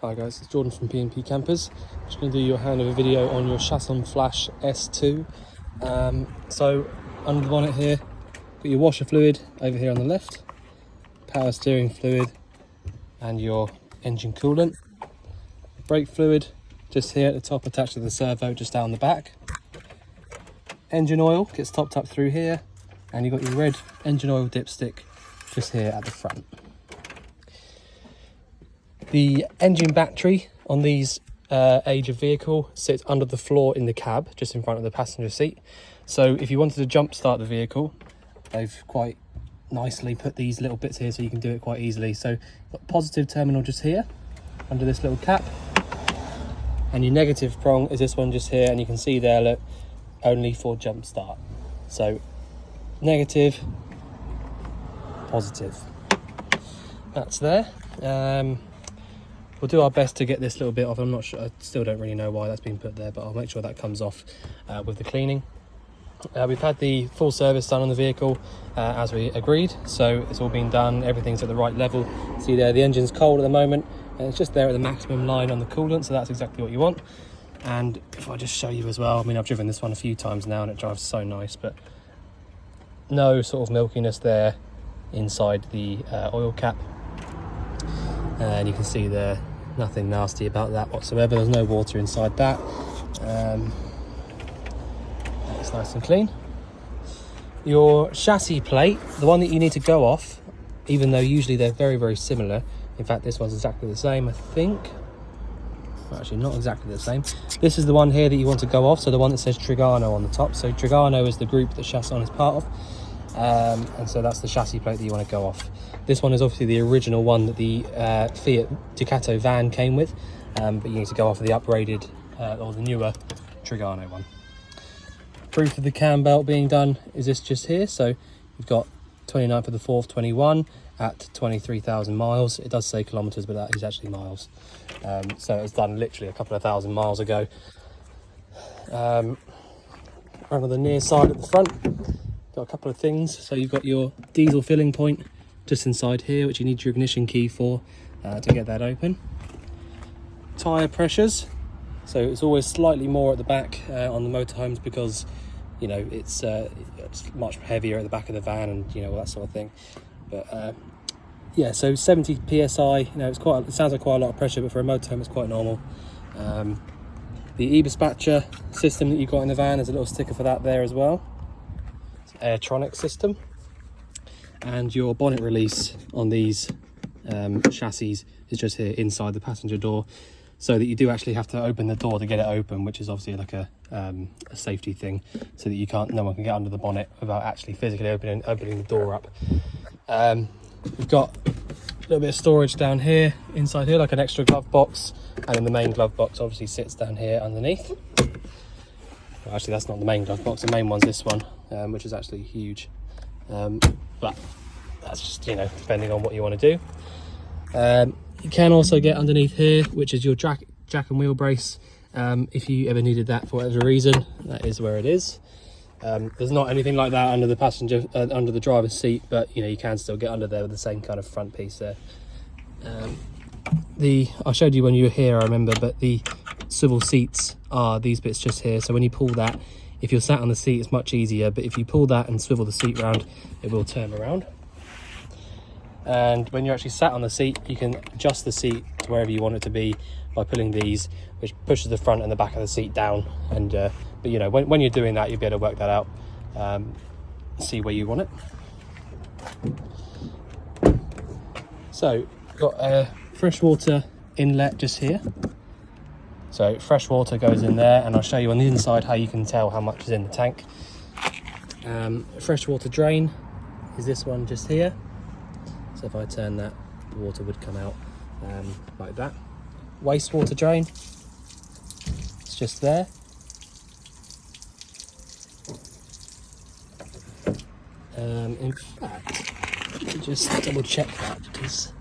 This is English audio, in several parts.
Hi guys, it's Jordan from P&P Campers. I'm just going to do your handover video on your Chausson Flash S2. So under the bonnet here, got your washer fluid over here on the left, power steering fluid and your engine coolant. Brake fluid just here at the top attached to the servo just down the back. Engine oil gets topped up through here, and you've got your red engine oil dipstick just here at the front. The engine battery on these age of vehicle sits under the floor in the cab, just in front of the passenger seat. So if you wanted to jump start the vehicle, they've quite nicely put these little bits here so you can do it quite easily. So got positive terminal just here under this little cap, and your negative prong is this one just here, and you can see there, look, only for jump start. So negative, positive, that's there. We'll do our best to get this little bit off. I'm not sure, I still don't really know why that's been put there, but I'll make sure that comes off with the cleaning. We've had the full service done on the vehicle as we agreed, so it's all been done, everything's at the right level. See there, the engine's cold at the moment, and it's just there at the maximum line on the coolant, so that's exactly what you want. And if I just show you as well, I mean, I've driven this one a few times now and it drives so nice, but no sort of milkiness there inside the oil cap. And you can see there, nothing nasty about that whatsoever. There's no water inside that. It's nice and clean. Your chassis plate, the one that you need to go off, even though usually they're very, very similar. In fact, this one's exactly the same, I think. Well, actually, not exactly the same. This is the one here that you want to go off, so the one that says Trigano on the top. So Trigano is the group that Chausson is part of. And so that's the chassis plate that you want to go off. This one is obviously the original one that the Fiat Ducato van came with, but you need to go off the upgraded or the newer Trigano one. Proof of the cam belt being done is this just here. So you've got 29th of the 4th 21 at 23,000 miles. It does say kilometers, but that is actually miles. So it was done literally a couple of thousand miles ago. Around on the near side at the front, got a couple of things. So you've got your diesel filling point just inside here, which you need your ignition key for to get that open. Tyre pressures, so it's always slightly more at the back on the motorhomes because, you know, it's much heavier at the back of the van and, you know, all that sort of thing. But yeah, so 70 psi, you know, it sounds like quite a lot of pressure, but for a motorhome it's quite normal. The e-dispatcher system that you've got in the van, there's a little sticker for that there as well. Airtronic system, and your bonnet release on these chassis is just here inside the passenger door, so that you do actually have to open the door to get it open, which is obviously like a safety thing, so that no one can get under the bonnet without actually physically opening the door up. We've got a little bit of storage down here, inside here, like an extra glove box, and then the main glove box obviously sits down here underneath. Well, actually, that's not the main glove box. The main one's this one, which is actually huge. But that's just, you know, depending on what you want to do. You can also get underneath here, which is your jack and wheel brace. If you ever needed that for whatever reason, that is where it is. There's not anything like that under the under the driver's seat, but you know, you can still get under there with the same kind of front piece there. I showed you when you were here, I remember, but the swivel seats are these bits just here. So when you pull that, if you're sat on the seat, it's much easier, but if you pull that and swivel the seat round, it will turn around. And when you're actually sat on the seat, you can adjust the seat to wherever you want it to be by pulling these, which pushes the front and the back of the seat down. And but you know, when you're doing that, you'll be able to work that out, see where you want it. So got a freshwater inlet just here. So fresh water goes in there, and I'll show you on the inside how you can tell how much is in the tank. Freshwater drain is this one just here. So if I turn that, the water would come out like that. Wastewater drain, it's just there. In fact, let me just double check that, because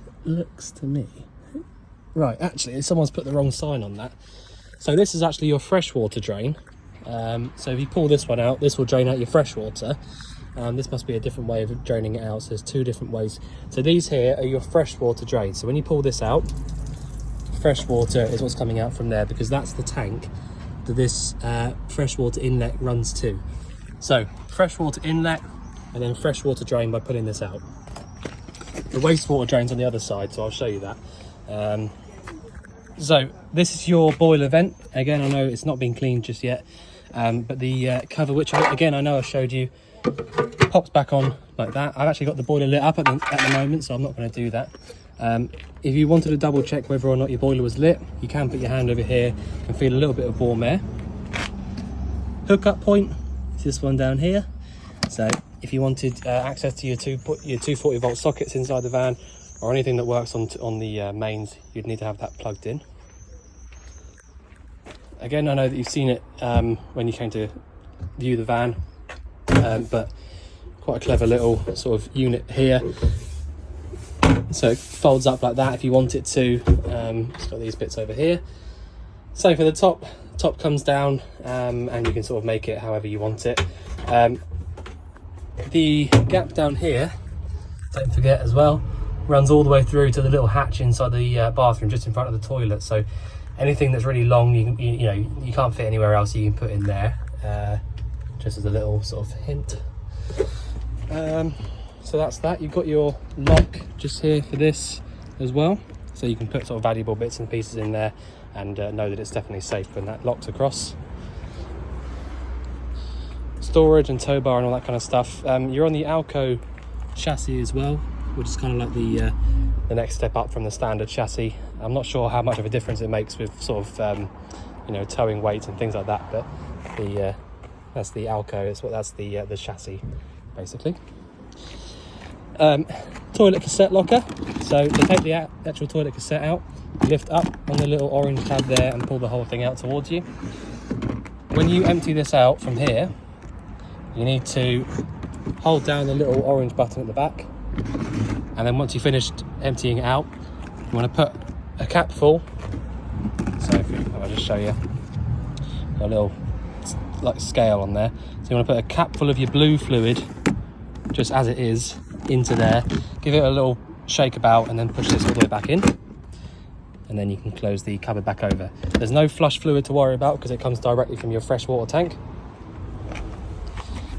it looks to me... Right, actually, someone's put the wrong sign on that. So this is actually your freshwater drain. So if you pull this one out, this will drain out your freshwater. This must be a different way of draining it out, so there's two different ways. So these here are your freshwater drains. So when you pull this out, freshwater is what's coming out from there, because that's the tank that this freshwater inlet runs to. So freshwater inlet and then freshwater drain by pulling this out. The wastewater drain's on the other side, so I'll show you that. So this is your boiler vent. Again, I know it's not been cleaned just yet, but the cover, which again I know I showed you, pops back on like that. I've actually got the boiler lit up at the moment, so I'm not going to do that. If you wanted to double check whether or not your boiler was lit, you can put your hand over here and feel a little bit of warm air. Hookup point is this one down here. So if you wanted access to your 240 volt sockets inside the van, or anything that works on the mains, you'd need to have that plugged in. Again, I know that you've seen it when you came to view the van, but quite a clever little sort of unit here. So it folds up like that if you want it to. It's got these bits over here. Same for the top. Top comes down, and you can sort of make it however you want it. The gap down here, don't forget as well, runs all the way through to the little hatch inside the bathroom, just in front of the toilet. So anything that's really long, you know, you can't fit anywhere else, you can put in there. Just as a little sort of hint. So that's that. You've got your lock just here for this as well, so you can put sort of valuable bits and pieces in there and know that it's definitely safe when that locks across. Storage and tow bar and all that kind of stuff. You're on the Alco chassis as well, which is kind of like the next step up from the standard chassis. I'm not sure how much of a difference it makes with sort of you know, towing weights and things like that, but that's the Alco. That's the chassis basically. Toilet cassette locker. So to take the actual toilet cassette out, lift up on the little orange tab there and pull the whole thing out towards you. When you empty this out from here, you need to hold down the little orange button at the back, and then once you've finished emptying it out, you want to put a cap full. So I'll just show you a little like scale on there. So you want to put a cap full of your blue fluid, just as it is, into there, give it a little shake about, and then push this all the way back in, and then you can close the cupboard back over. There's no flush fluid to worry about because it comes directly from your freshwater tank.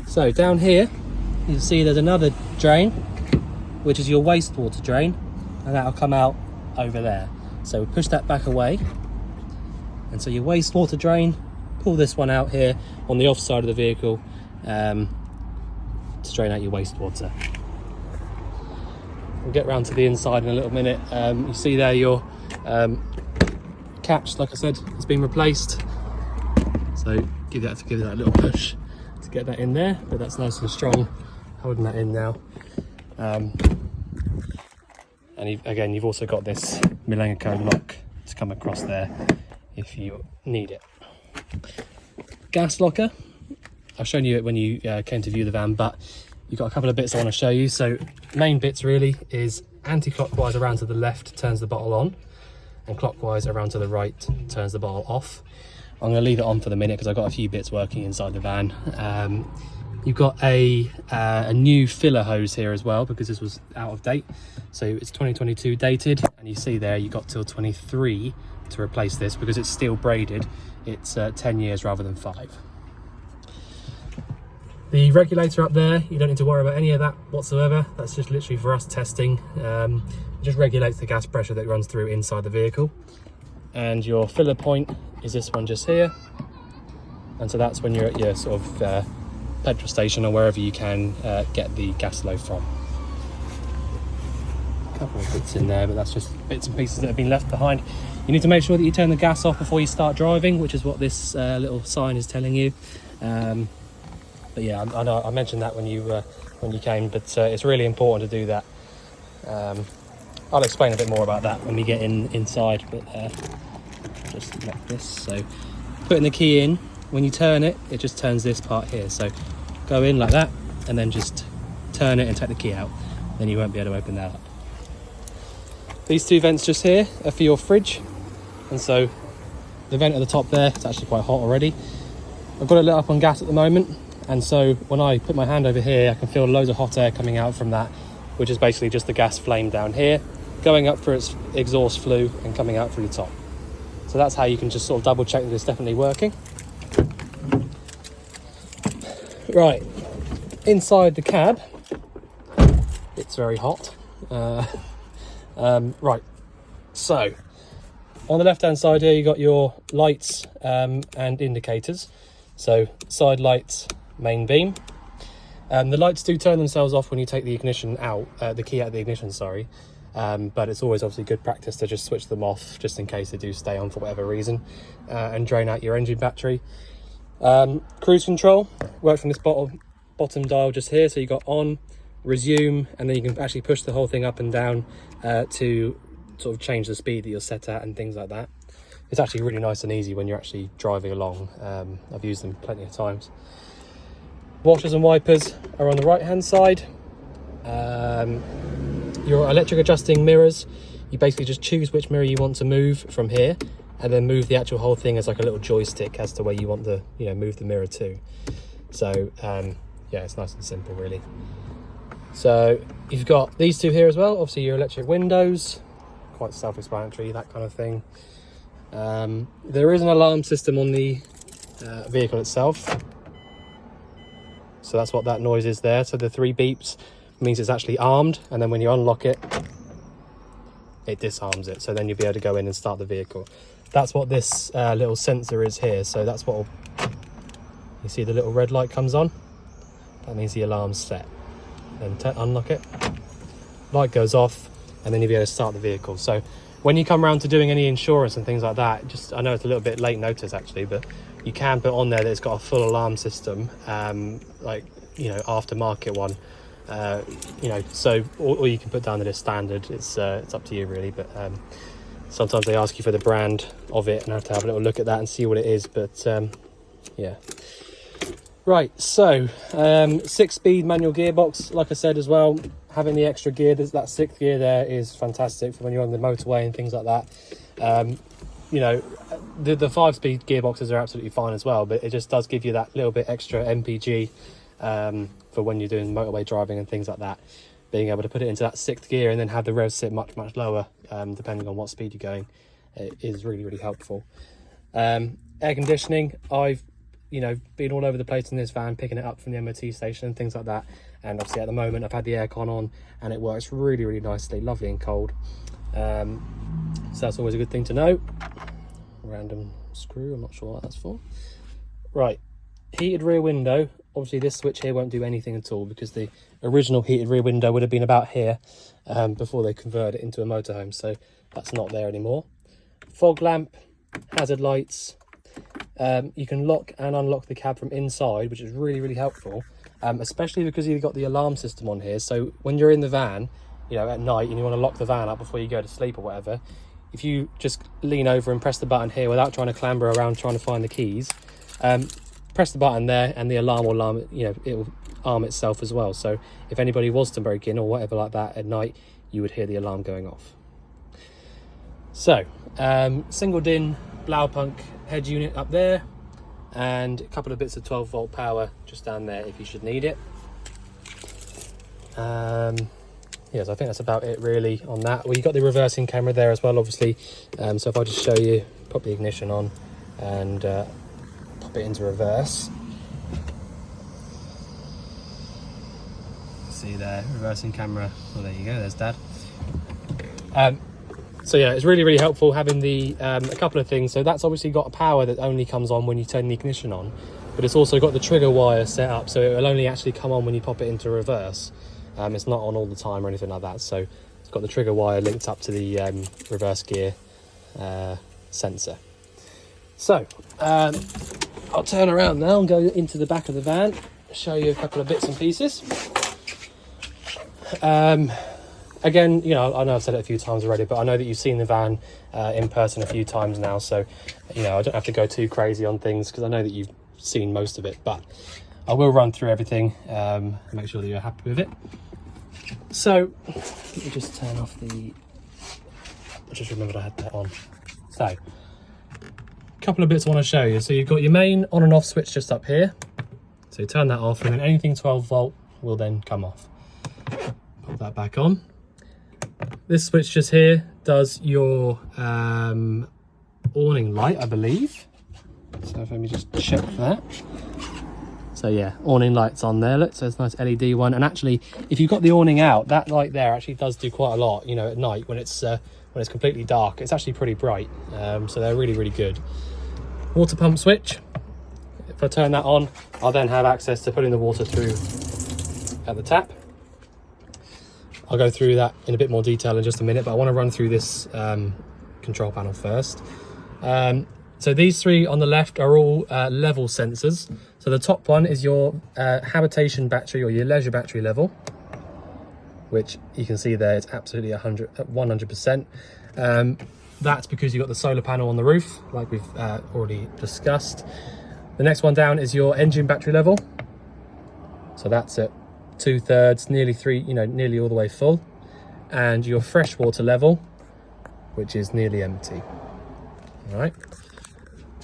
So down here you'll see there's another drain, which is your wastewater drain, and that'll come out over there. So push that back away, and so your wastewater drain, pull this one out here on the off side of the vehicle to drain out your wastewater. We'll get round to the inside in a little minute. You see there your catch, like I said, has been replaced. So give that a little push to get that in there, but that's nice and strong, holding that in now. And again, you've also got this Milenko lock to come across there if you need it. Gas locker. I've shown you it when you came to view the van, but you've got a couple of bits I want to show you. So main bits really is anti-clockwise around to the left turns the bottle on, and clockwise around to the right turns the bottle off. I'm going to leave it on for the minute because I've got a few bits working inside the van. You've got a new filler hose here as well, because this was out of date. So it's 2022 dated, and you see there you've got till 23 to replace this, because it's steel braided. It's 10 years rather than 5. The regulator up there, you don't need to worry about any of that whatsoever. That's just literally for us testing. It just regulates the gas pressure that runs through inside the vehicle. And your filler point is this one just here. And so that's when you're at your sort of petrol station or wherever you can get the gas load from. A couple of bits in there, but that's just bits and pieces that have been left behind. You need to make sure that you turn the gas off before you start driving, which is what this little sign is telling you. But yeah, I know I mentioned that when you came, but it's really important to do that. I'll explain a bit more about that when we get inside, but just like this. So putting the key in, when you turn it, it just turns this part here. So go in like that, and then just turn it and take the key out. Then you won't be able to open that up. These two vents just here are for your fridge, and so the vent at the top there, it's actually quite hot already. I've got it lit up on gas at the moment, and so when I put my hand over here, I can feel loads of hot air coming out from that, which is basically just the gas flame down here. going up through its exhaust flue and coming out through the top. So that's how you can just sort of double check that it's definitely working. Right, inside the cab, it's very hot. Right, so on the left hand side here you got your lights and indicators. So side lights, main beam. The lights do turn themselves off when you take the ignition out, the key out of the ignition, sorry. But it's always obviously good practice to just switch them off just in case they do stay on for whatever reason, and drain out your engine battery. Cruise control works from this bottom dial just here. So you got on, resume, and then you can actually push the whole thing up and down to sort of change the speed that you're set at and things like that. It's actually really nice and easy when you're actually driving along. I've used them plenty of times. Washers and wipers are on the right hand side. Your electric adjusting mirrors, you basically just choose which mirror you want to move from here, and then move the actual whole thing as like a little joystick as to where you want to, move the mirror to. So yeah, it's nice and simple really. So you've got these two here as well, obviously your electric windows, quite self-explanatory, that kind of thing. There is an alarm system on the vehicle itself, so that's what that noise is there. So the 3 beeps means it's actually armed, and then when you unlock it, it disarms it, so then you'll be able to go in and start the vehicle. That's what this little sensor is here. So that's what you see, the little red light comes on, that means the alarm's set. Then unlock it, light goes off, and then you'll be able to start the vehicle. So when you come around to doing any insurance and things like that, I know it's a little bit late notice actually, but you can put on there that it's got a full alarm system, like aftermarket one, so or you can put down that it's standard. It's up to you really, but sometimes they ask you for the brand of it and I have to have a little look at that and see what it is, but yeah. Right, so 6-speed manual gearbox, like I said as well. Having the extra gear, that 6th gear there is fantastic for when you're on the motorway and things like that. The 5-speed gearboxes are absolutely fine as well, but it just does give you that little bit extra MPG for when you're doing motorway driving and things like that. Being able to put it into that 6th gear and then have the revs sit much lower, depending on what speed you're going, is really helpful. Air conditioning, I've been all over the place in this van, picking it up from the MOT station and things like that, and obviously at the moment I've had the aircon on and it works really nicely, lovely and cold. So that's always a good thing to know. Random screw, I'm not sure what that's for. Right, heated rear window. Obviously this switch here won't do anything at all because the original heated rear window would have been about here before they converted it into a motorhome, so that's not there anymore. Fog lamp, hazard lights. You can lock and unlock the cab from inside, which is really helpful, especially because you've got the alarm system on here. So when you're in the van, at night, and you want to lock the van up before you go to sleep or whatever, if you just lean over and press the button here without trying to clamber around trying to find the keys, press the button there and the alarm will it will arm itself as well. So if anybody was to break in or whatever like that at night, you would hear the alarm going off. So single DIN Blaupunkt head unit up there, and a couple of bits of 12-volt power just down there if you should need it. Yes, I think that's about it really on that. Well, you've got the reversing camera there as well, obviously. So if I just show you, pop the ignition on and pop it into reverse. See there, reversing camera. Well, there you go, there's Dad. So yeah, it's really helpful having the a couple of things. So that's obviously got a power that only comes on when you turn the ignition on, but it's also got the trigger wire set up, so it will only actually come on when you pop it into reverse. It's not on all the time or anything like that, so it's got the trigger wire linked up to the reverse gear sensor. So I'll turn around now and go into the back of the van, show you a couple of bits and pieces. Again, I know I've said it a few times already, but I know that you've seen the van in person a few times now, so I don't have to go too crazy on things because I know that you've seen most of it, but I will run through everything, make sure that you're happy with it. So let me just turn off I just remembered I had that on. So a couple of bits I want to show you. So you've got your main on and off switch just up here, so you turn that off and then anything 12 volt will then come off. Put that back on. This switch just here does your awning light, I believe. So let me just check for that. So yeah, awning light's on there. Look, so it's a nice LED one. And actually, if you've got the awning out, that light there actually does do quite a lot. You know, at night when it's completely dark, it's actually pretty bright. So they're really, really good. Water pump switch. If I turn that on, I'll then have access to putting the water through at the tap. I'll go through that in a bit more detail in just a minute, but I want to run through this control panel first. So these three on the left are all level sensors. So the top one is your habitation battery or your leisure battery level, which you can see there, it's absolutely 100%. That's because you've got the solar panel on the roof, like we've already discussed. The next one down is your engine battery level. So that's at 2/3, nearly 3, nearly all the way full. And your freshwater level, which is nearly empty. All right.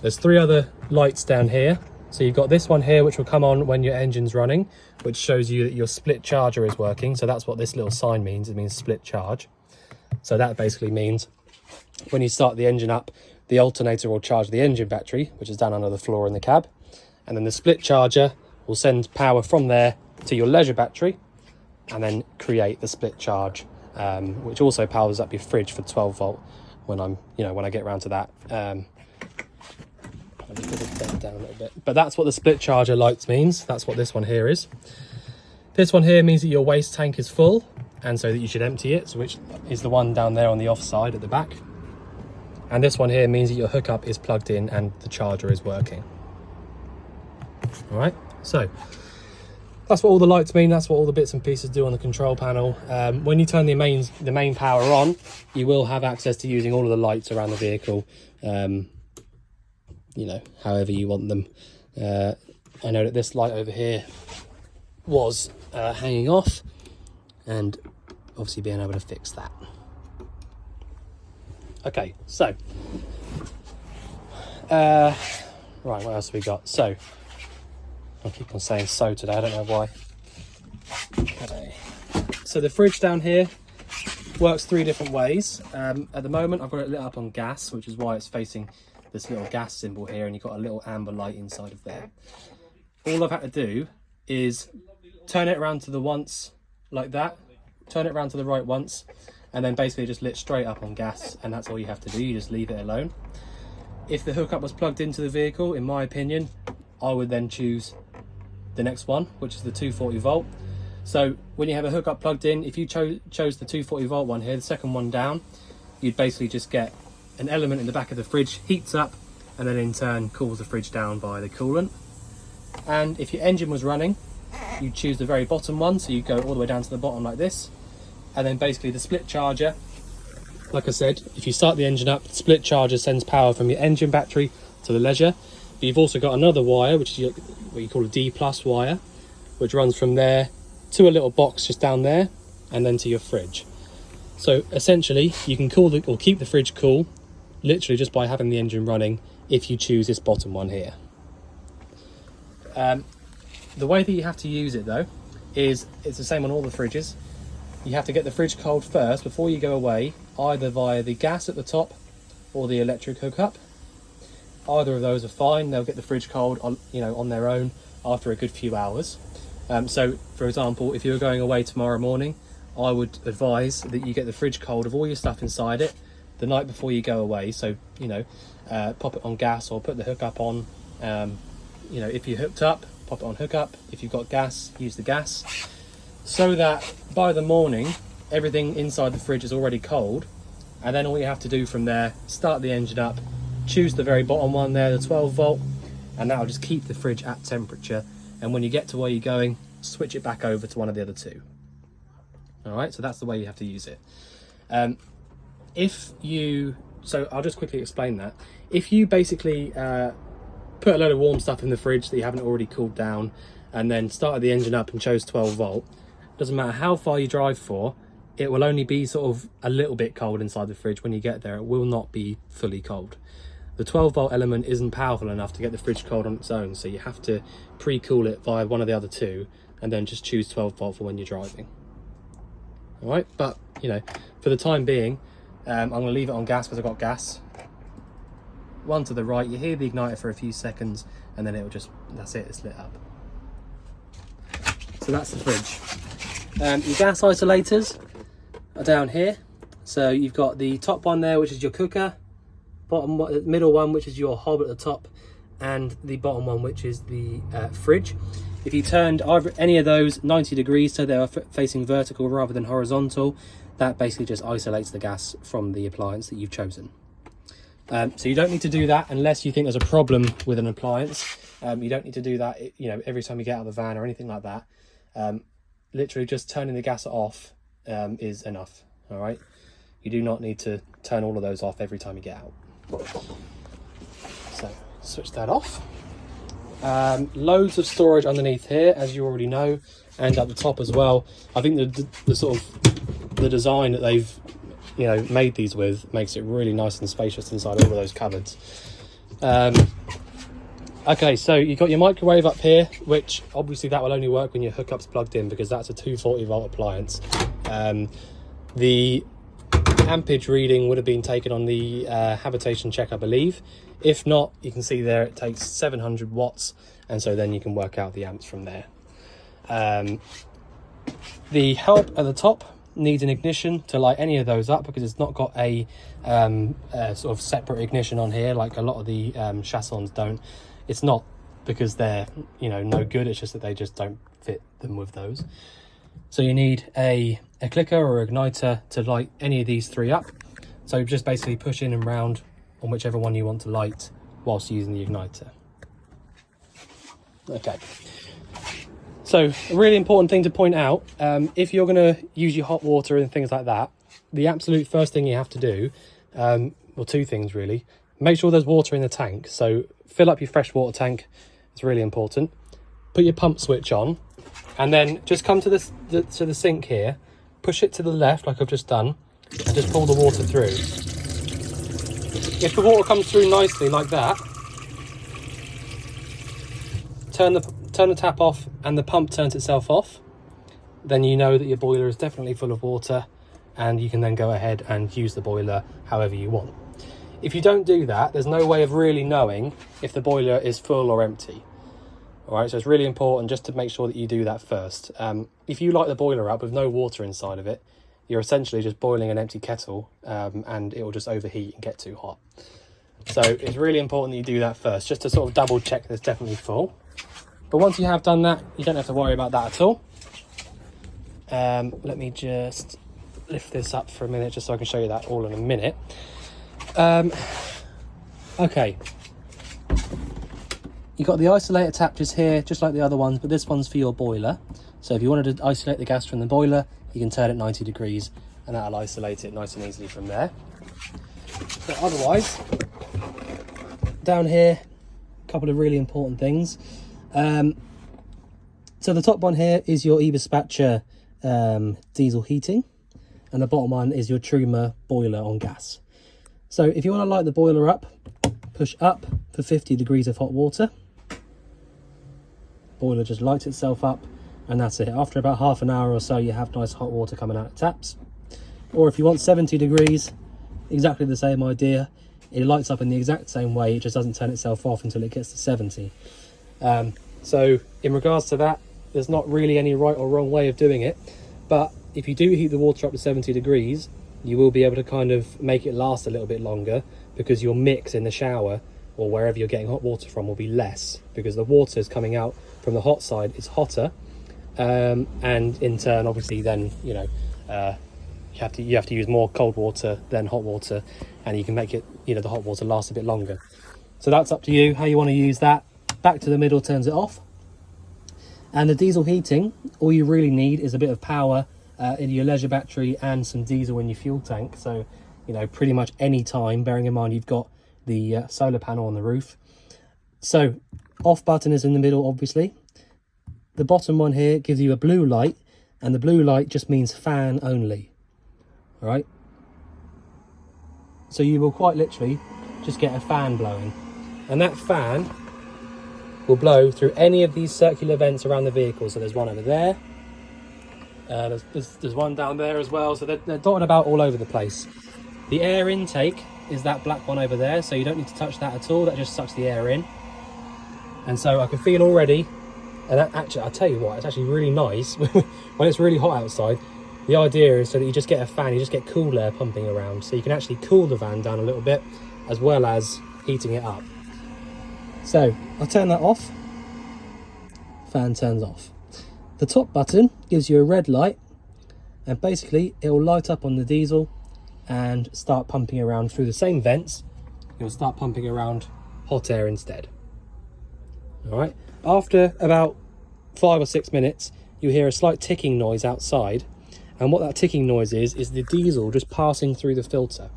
There's 3 other lights down here. So you've got this one here, which will come on when your engine's running, which shows you that your split charger is working. So that's what this little sign means. It means split charge. So that basically means when you start the engine up, the alternator will charge the engine battery, which is down under the floor in the cab. And then the split charger will send power from there to your leisure battery and then create the split charge, which also powers up your fridge for 12 volt when I get around to that. Let me put it down a little bit. But that's what the split charger lights means. That's what this one here is. This one here means that your waste tank is full and so that you should empty it, so which is the one down there on the off side at the back. And this one here means that your hookup is plugged in and the charger is working. All right, so that's what all the lights mean. That's what all the bits and pieces do on the control panel. When you turn the main power on, you will have access to using all of the lights around the vehicle, however you want them. I know that this light over here was hanging off, and obviously being able to fix that. Okay, so right, what else have we got? So I keep on saying so today, I don't know why. Okay, so the fridge down here works 3 different ways. At the moment I've got it lit up on gas, which is why it's facing this little gas symbol here, and you've got a little amber light inside of there. All I've had to do is turn it around to the once like that, turn it around to the right once, and then basically just lit straight up on gas, and that's all you have to do. You just leave it alone. If the hookup was plugged into the vehicle, in my opinion, I would then choose the next one, which is the 240 volt. So when you have a hookup plugged in, if you chose the 240 volt one here, the second one down, you'd basically just get an element in the back of the fridge, heats up, and then in turn cools the fridge down by the coolant. And if your engine was running, you choose the very bottom one, so you go all the way down to the bottom like this, and then basically the split charger, like I said, if you start the engine up, the split charger sends power from your engine battery to the leisure. But you've also got another wire, which is what you call a D+ wire, which runs from there to a little box just down there, and then to your fridge. So essentially you can cool or keep the fridge cool literally just by having the engine running, if you choose this bottom one here. The way that you have to use it though is it's the same on all the fridges. You have to get the fridge cold first before you go away, either via the gas at the top or the electric hookup. Either of those are fine. They'll get the fridge cold on their own after a good few hours. So for example, if you're going away tomorrow morning, I would advise that you get the fridge cold of all your stuff inside it the night before you go away. So pop it on gas or put the hookup on. If you're hooked up, pop it on hookup. If you've got gas, use the gas, so that by the morning everything inside the fridge is already cold, and then all you have to do from there, start the engine up, choose the very bottom one there, the 12 volt, and that'll just keep the fridge at temperature, and when you get to where you're going, switch it back over to one of the other 2. All right, so that's the way you have to use it. So I'll just quickly explain that. If you basically put a load of warm stuff in the fridge that you haven't already cooled down, and then started the engine up and chose 12 volt, doesn't matter how far you drive for, it will only be sort of a little bit cold inside the fridge when you get there. It will not be fully cold. The 12 volt element isn't powerful enough to get the fridge cold on its own, so you have to pre-cool it via one of the other 2, and then just choose 12 volt for when you're driving. All right, but you know, for the time being, I'm going to leave it on gas because I've got gas. One to the right, you hear the igniter for a few seconds, and then it'll just, that's it, it's lit up. So that's the fridge. Your gas isolators are down here. So you've got the top one there, which is your cooker, middle one, which is your hob at the top, and the bottom one, which is the fridge. If you turned any of those 90 degrees so they are facing vertical rather than horizontal, that basically just isolates the gas from the appliance that you've chosen. So you don't need to do that unless you think there's a problem with an appliance. You don't need to do that, you know, every time you get out of the van or anything like that. Literally just turning the gas off is enough. All right, you do not need to turn all of those off every time you get out. So switch that off. Loads of storage underneath here, as you already know, and at the top as well. I think the sort of the design that they've, you know, made these with makes it really nice and spacious inside all of those cupboards. Okay, so you've got your microwave up here, which obviously that will only work when your hookup's plugged in because that's a 240 volt appliance. The ampage reading would have been taken on the habitation check, I believe. If not, you can see there it takes 700 watts, and so then you can work out the amps from there. The hob at the top needs an ignition to light any of those up because it's not got a sort of separate ignition on here like a lot of the Chaussons don't. It's not because they're, you know, no good, it's just that they just don't fit them with those. So you need a clicker or igniter to light any of these three up. So just basically push in and round on whichever one you want to light whilst using the igniter. Okay. So a really important thing to point out, if you're going to use your hot water and things like that, the absolute first thing you have to do, well, two things really. Make sure there's water in the tank. So fill up your fresh water tank. It's really important. Put your pump switch on, and then just come to the sink here, push it to the left like I've just done, and just pull the water through. If the water comes through nicely like that, turn the tap off and the pump turns itself off, then you know that your boiler is definitely full of water, and you can then go ahead and use the boiler however you want. If you don't do that, there's no way of really knowing if the boiler is full or empty. All right, so it's really important just to make sure that you do that first. If you light the boiler up with no water inside of it, you're essentially just boiling an empty kettle, and it will just overheat and get too hot. So it's really important that you do that first, just to sort of double check that it's definitely full. But once you have done that, you don't have to worry about that at all. Let me just lift this up for a minute just so I can show you that all in a minute. Okay. You've got the isolator tap just here, just like the other ones, but this one's for your boiler. So if you wanted to isolate the gas from the boiler, you can turn it 90 degrees and that'll isolate it nice and easily from there. But otherwise, down here, a couple of really important things. So the top one here is your e-dispatcher diesel heating, and the bottom one is your Truma boiler on gas. So if you want to light the boiler up, push up for 50 degrees of hot water. Boiler just lights itself up, and that's it. After about half an hour or so, you have nice hot water coming out of taps. Or if you want 70 degrees, exactly the same idea. It lights up in the exact same way, it just doesn't turn itself off until it gets to 70. So in regards to that, there's not really any right or wrong way of doing it. But if you do heat the water up to 70 degrees, you will be able to kind of make it last a little bit longer, because your mix in the shower or wherever you're getting hot water from will be less, because the water is coming out from the hot side is hotter, and in turn obviously then you have to use more cold water than hot water, and you can make it, you know, the hot water last a bit longer. So that's up to you how you want to use that. Back to the middle turns it off. And the diesel heating, all you really need is a bit of power in your leisure battery and some diesel in your fuel tank. So, you know, pretty much any time, bearing in mind you've got the solar panel on the roof. So off button is in the middle, obviously. The bottom one here gives you a blue light, and the blue light just means fan only. All right. So you will quite literally just get a fan blowing, and that fan will blow through any of these circular vents around the vehicle. So there's one over there, There's one down there as well, so they're dotted about all over the place. The air intake is that black one over there, so you don't need to touch that at all. That just sucks the air in. And so I can feel already, and actually, I'll tell you what, it's actually really nice when it's really hot outside. The idea is so that you just get a fan, you just get cool air pumping around, so you can actually cool the van down a little bit, as well as heating it up. So I'll turn that off. Fan turns off. The top button gives you a red light, and basically it will light up on the diesel and start pumping around through the same vents. It will start pumping around hot air instead. All right. After about 5 or 6 minutes, you hear a slight ticking noise outside, and what that ticking noise is the diesel just passing through the filter.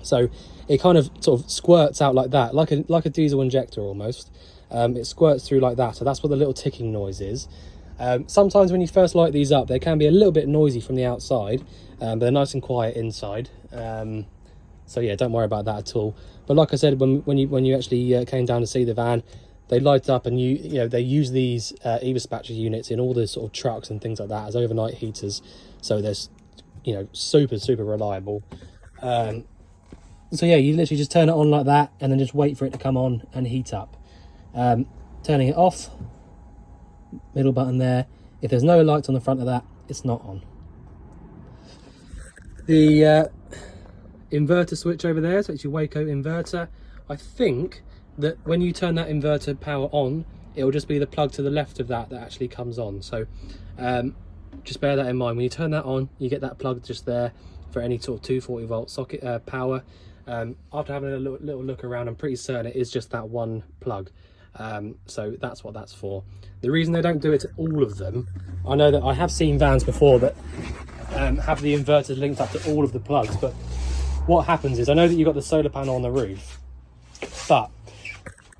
So it kind of sort of squirts out like that, like a diesel injector almost. It squirts through like that, so that's what the little ticking noise is. Sometimes when you first light these up, they can be a little bit noisy from the outside, but they're nice and quiet inside. So yeah, don't worry about that at all. But like I said, when you actually came down to see the van, they light up, and you know they use these Everspatcher units in all the sort of trucks and things like that as overnight heaters. So they're super reliable. So yeah, you literally just turn it on like that, and then just wait for it to come on and heat up. Turning it off, middle button there. If there's no lights on the front of that, it's not on. The inverter switch over there, so it's your Waco inverter. I think that when you turn that inverter power on, it will just be the plug to the left of that actually comes on. So just bear that in mind. When you turn that on, you get that plug just there for any sort of 240 volt socket power. After having a little look around, I'm pretty certain it is just that one plug. So that's what that's for. The reason they don't do it to all of them, I know that I have seen vans before that have the inverters linked up to all of the plugs, but what happens is, I know that you've got the solar panel on the roof, but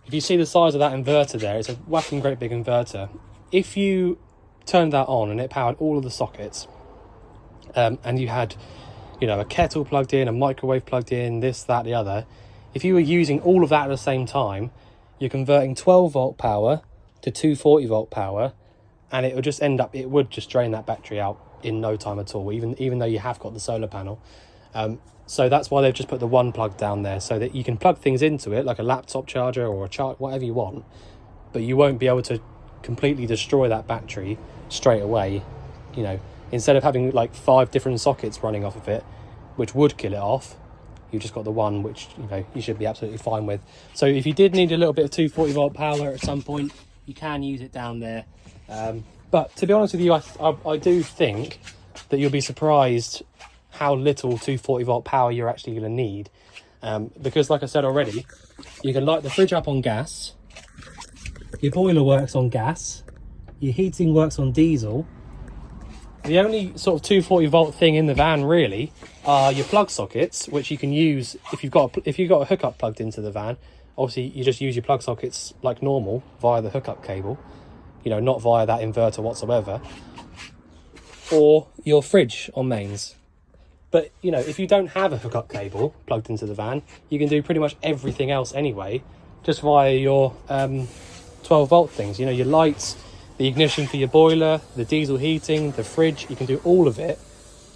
if you see the size of that inverter there, it's a whacking great big inverter. If you turned that on and it powered all of the sockets, and you had a kettle plugged in, a microwave plugged in, this, that, the other, if you were using all of that at the same time, you're converting 12 volt power to 240 volt power, and it would just drain that battery out in no time at all, even though you have got the solar panel. So that's why they've just put the one plug down there, so that you can plug things into it, like a laptop charger or a charge, whatever you want, but you won't be able to completely destroy that battery straight away. Instead of having like 5 different sockets running off of it, which would kill it off, you've just got the one, which you should be absolutely fine with. So if you did need a little bit of 240 volt power at some point, you can use it down there. But to be honest with you, I do think that you'll be surprised how little 240 volt power you're actually going to need, because like I said already, you can light the fridge up on gas, your boiler works on gas, your heating works on diesel. The only sort of 240 volt thing in the van really are your plug sockets, which you can use if you've got a hookup plugged into the van. Obviously you just use your plug sockets like normal via the hookup cable, not via that inverter whatsoever, or your fridge on mains. But if you don't have a hookup cable plugged into the van, you can do pretty much everything else anyway, just via your 12 volt things. Your lights, the ignition for your boiler, the diesel heating, the fridge, you can do all of it.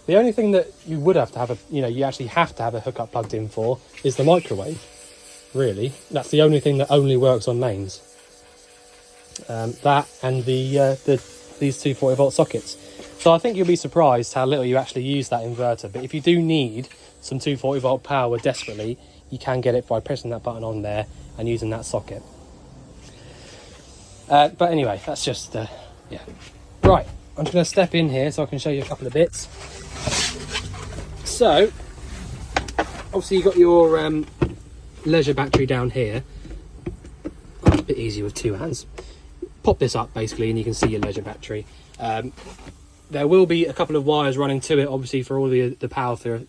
The only thing that you would have to have you actually have to have a hookup plugged in for is the microwave, really. That's the only thing that only works on mains. That and these 240 volt sockets. So I think you'll be surprised how little you actually use that inverter. But if you do need some 240 volt power desperately, you can get it by pressing that button on there and using that socket. But anyway, that's just, yeah. Right, I'm just going to step in here so I can show you a couple of bits. So, obviously you've got your leisure battery down here. That's a bit easier with 2 hands. Pop this up basically and you can see your leisure battery. There will be a couple of wires running to it, obviously, for all the power through,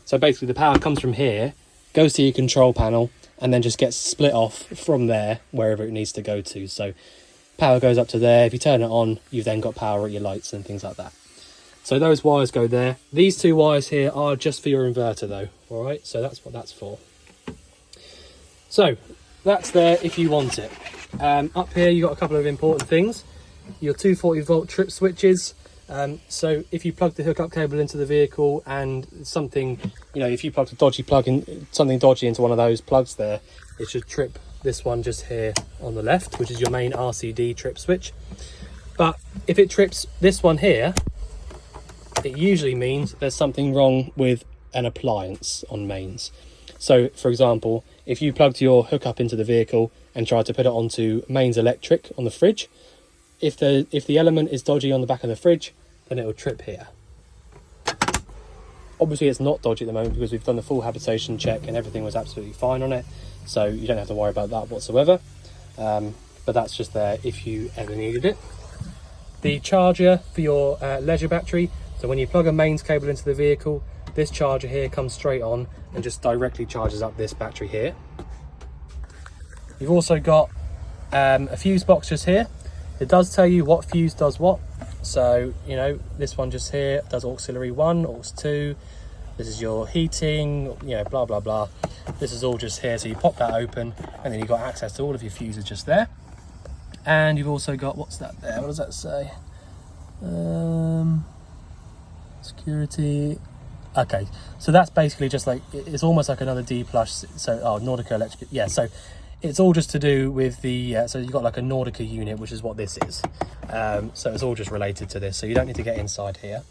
So basically the power comes from here, goes to your control panel, and then just gets split off from there wherever it needs to go to. So power goes up to there. If you turn it on, you've then got power at your lights and things like that. So those wires go there. These 2 wires here are just for your inverter though. All right, so that's what that's for. So that's there if you want it. Up here you've got a couple of important things. Your 240 volt trip switches. So if you plug the hookup cable into the vehicle and something, you know, if you plugged a dodgy plug in, something dodgy into one of those plugs there, it should trip this one just here on the left, which is your main RCD trip switch. But if it trips this one here, it usually means there's something wrong with an appliance on mains. So for example, if you plugged your hookup into the vehicle and tried to put it onto mains electric on the fridge, if the element is dodgy on the back of the fridge, then it will trip here. Obviously it's not dodgy at the moment because we've done the full habitation check and everything was absolutely fine on it, so you don't have to worry about that whatsoever. But that's just there if you ever needed it. The charger for your leisure battery, so when you plug a mains cable into the vehicle, this charger here comes straight on and just directly charges up this battery here. You've also got a fuse box just here. It does tell you what fuse does what. So, you know, this one just here does auxiliary 1, aux 2. This is your heating, you know, blah, blah, blah. This is all just here. So you pop that open and then you've got access to all of your fuses just there. And you've also got, what's that there? What does that say? Security. Okay, so that's basically just like, it's almost like another D+, so, oh, Nordica Electric, yeah, so it's all just to do with the, so you've got like a Nordica unit, which is what this is. So it's all just related to this, so you don't need to get inside here.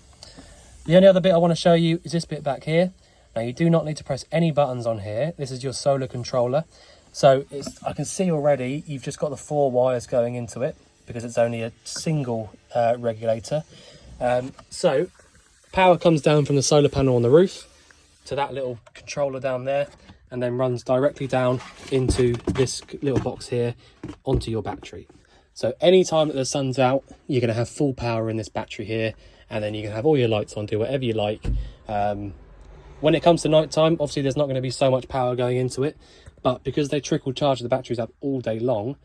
The only other bit I want to show you is this bit back here. Now you do not need to press any buttons on here. This is your solar controller. So I can see already you've just got the 4 wires going into it because it's only a single regulator. So power comes down from the solar panel on the roof to that little controller down there, and then runs directly down into this little box here onto your battery. So anytime that the sun's out, you're going to have full power in this battery here, and then you can have all your lights on, do whatever you like. When it comes to night time, obviously there's not going to be so much power going into it, but because they trickle charge the batteries up all day long,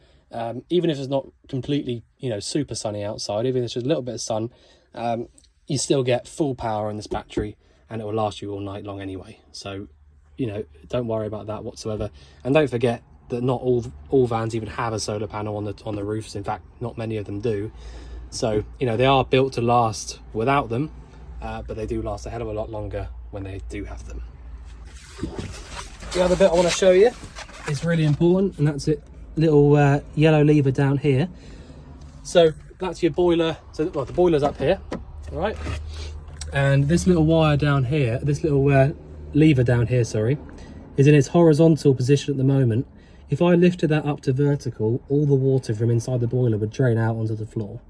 even if it's not completely, you know, super sunny outside, even if it's just a little bit of sun, you still get full power in this battery, and it will last you all night long anyway. So, you know, don't worry about that whatsoever. And don't forget that not all vans even have a solar panel on the roofs. In fact, not many of them do. So, you know, they are built to last without them, but they do last a hell of a lot longer when they do have them. The other bit I want to show you is really important, and that's it, little yellow lever down here. So that's your boiler. So, well, the boiler's up here, all right? And this little wire down here, this little lever down here, sorry, is in its horizontal position at the moment. If I lifted that up to vertical, all the water from inside the boiler would drain out onto the floor.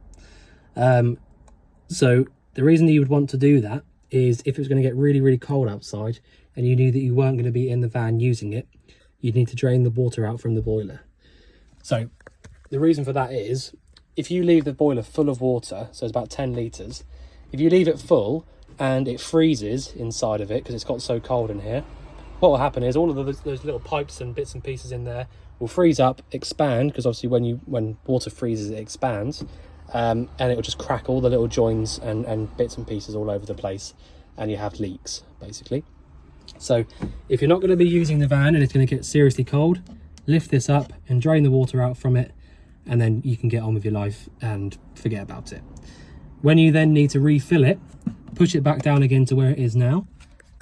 So the reason you would want to do that is if it was going to get really, really cold outside and you knew that you weren't going to be in the van using it, you'd need to drain the water out from the boiler. So the reason for that is if you leave the boiler full of water, so it's about 10 litres, if you leave it full and it freezes inside of it because it's got so cold in here, what will happen is all of those little pipes and bits and pieces in there will freeze up, expand, because obviously when water freezes it expands, and it will just crack all the little joins and bits and pieces all over the place, and you have leaks basically. So if you're not going to be using the van and it's going to get seriously cold, lift this up and drain the water out from it, and then you can get on with your life and forget about it. When you then need to refill it, push it back down again to where it is now,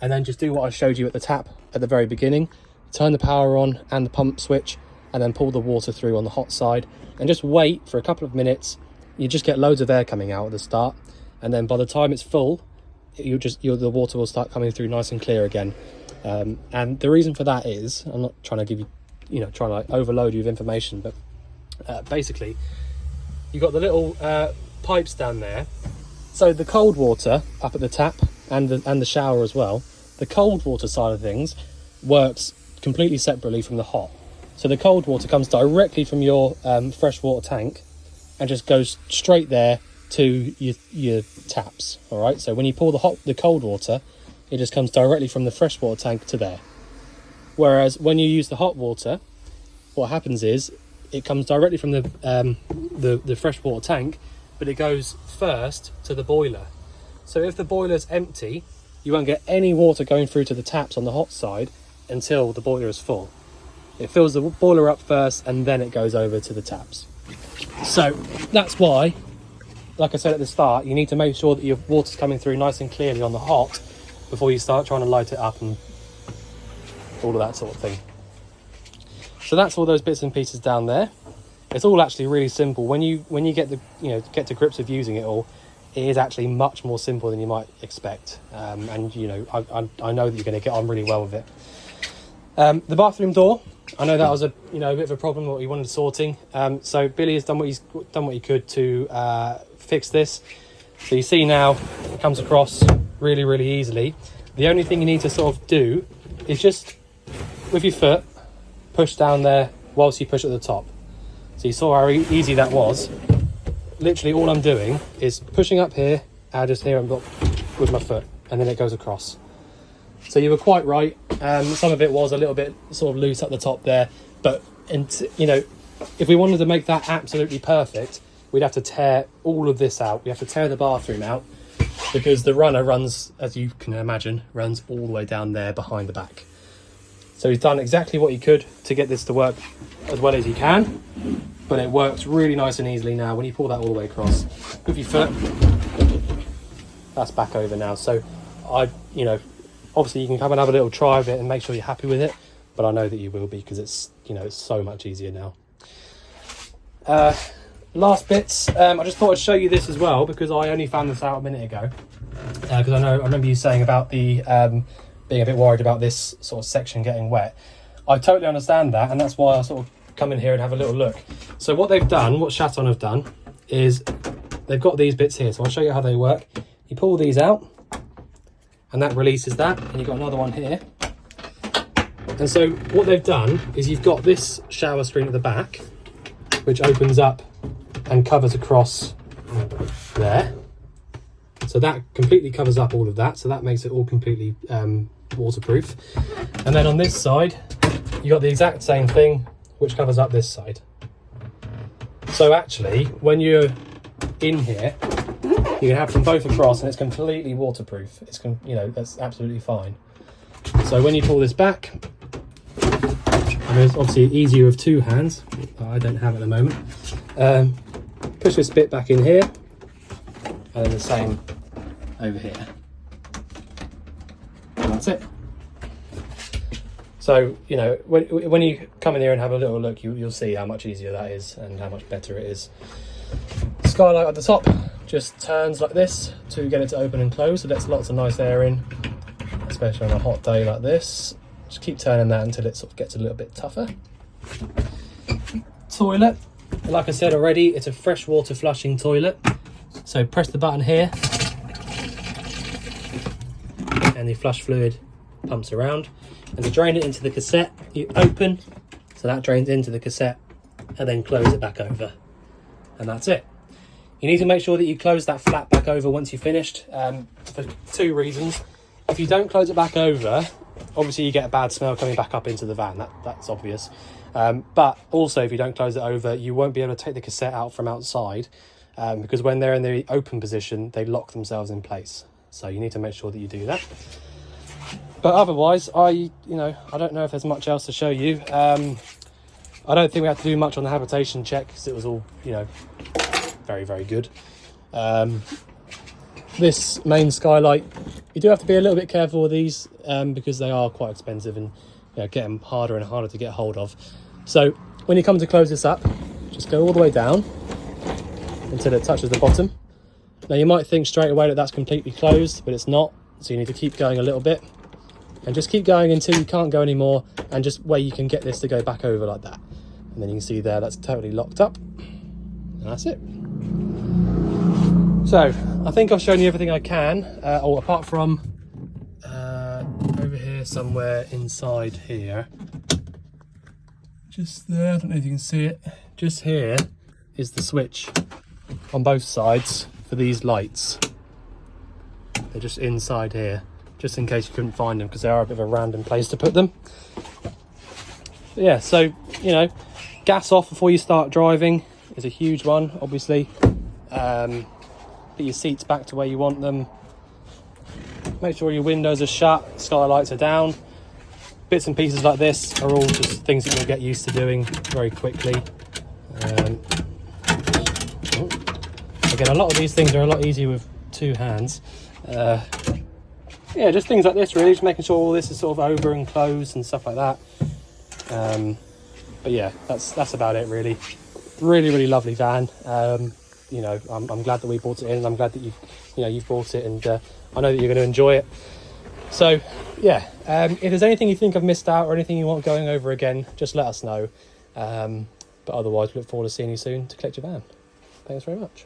and then just do what I showed you at the tap at the very beginning. Turn the power on and the pump switch, and then pull the water through on the hot side, and just wait for a couple of minutes. You just get loads of air coming out at the start, and then by the time it's full, the water will start coming through nice and clear again. And the reason for that is, I'm not trying to give you, trying to like overload you with information, but basically you've got the little pipes down there. So the cold water up at the tap and the shower as well, the cold water side of things works completely separately from the hot. So the cold water comes directly from your freshwater tank and just goes straight there to your taps. All right. So when you pour the cold water, it just comes directly from the freshwater tank to there. Whereas when you use the hot water, what happens is it comes directly from the freshwater tank, but it goes first to the boiler. So if the boiler's empty, you won't get any water going through to the taps on the hot side until the boiler is full. It fills the boiler up first and then it goes over to the taps. So that's why like I said at the start, you need to make sure that your water's coming through nice and clearly on the hot before you start trying to light it up and all of that sort of thing. So that's all those bits and pieces down there. It's all actually really simple. When you get to grips with using it all, it is actually much more simple than you might expect. And I know that you're going to get on really well with it. The bathroom door, I know that was a bit of a problem what he wanted sorting. So Billy has done what he could to fix this. So you see now it comes across really, really easily. The only thing you need to sort of do is just with your foot push down there whilst you push at the top. So you saw how easy that was. Literally all I'm doing is pushing up here, I just here with my foot, and then it goes across. So you were quite right. Some of it was a little bit sort of loose at the top there, but if we wanted to make that absolutely perfect, we'd have to tear all of this out. We have to tear the bathroom out because the runner runs, as you can imagine, runs all the way down there behind the back. So he's done exactly what he could to get this to work as well as he can, but it works really nice and easily now. When you pull that all the way across with your foot, that's back over now. So obviously you can come and have a little try of it and make sure you're happy with it, but I know that you will be because it's so much easier now. Last bits, I just thought I'd show you this as well because I only found this out a minute ago, because I remember you saying about the being a bit worried about this sort of section getting wet. I totally understand that, and that's why I sort of come in here and have a little look. So what Chausson have done is they've got these bits here, so I'll show you how they work. You pull these out and that releases that, and you've got another one here. And so what they've done is you've got this shower screen at the back which opens up and covers across there. So that completely covers up all of that, so that makes it all completely waterproof. And then on this side you got the exact same thing which covers up this side. So actually when you're in here you can have them both across and it's completely waterproof. That's absolutely fine. So when you pull this back, and it's obviously easier with two hands, but I don't have it at the moment, push this bit back in here and then the same over here, and that's it. So when you come in here and have a little look, you'll see how much easier that is and how much better it is. Skylight at the top just turns like this to get it to open and close, so lets lots of nice air in, especially on a hot day like this. Just keep turning that until it sort of gets a little bit tougher. Toilet, like I said already, it's a freshwater flushing toilet. So press the button here and the flush fluid pumps around, and to drain it into the cassette you open, so that drains into the cassette, and then close it back over, and that's it. You need to make sure that you close that flap back over once you've finished, for two reasons. If you don't close it back over, obviously you get a bad smell coming back up into the van, that's obvious. But also if you don't close it over, you won't be able to take the cassette out from outside, because when they're in the open position they lock themselves in place. So you need to make sure that you do that. But otherwise, I don't know if there's much else to show you. I don't think we had to do much on the habitation check because it was all very, very good. This main skylight, you do have to be a little bit careful with these because they are quite expensive and getting harder and harder to get hold of. So when you come to close this up, just go all the way down until it touches the bottom. Now you might think straight away that that's completely closed, but it's not, so you need to keep going a little bit and just keep going until you can't go anymore, and just where you can get this to go back over like that. And then you can see there that's totally locked up, and that's it. So I think I've shown you everything I can, apart from over here somewhere inside here, just there, I don't know if you can see it, just here is the switch on both sides for these lights. They're just inside here, just in case you couldn't find them, because they are a bit of a random place to put them. But yeah, so gas off before you start driving is a huge one, obviously. Put your seats back to where you want them. Make sure your windows are shut, skylights are down. Bits and pieces like this are all just things that you'll get used to doing very quickly. again, a lot of these things are a lot easier with two hands. Yeah, just things like this really, just making sure all this is sort of over and closed and stuff like that. But yeah, that's about it really. Really lovely van. You know, I'm glad that we bought it in, and I'm glad that you've bought it, and I know that you're going to enjoy it. So yeah, if there's anything you think I've missed out or anything you want going over again, just let us know. But otherwise, we look forward to seeing you soon to collect your van. Thanks very much.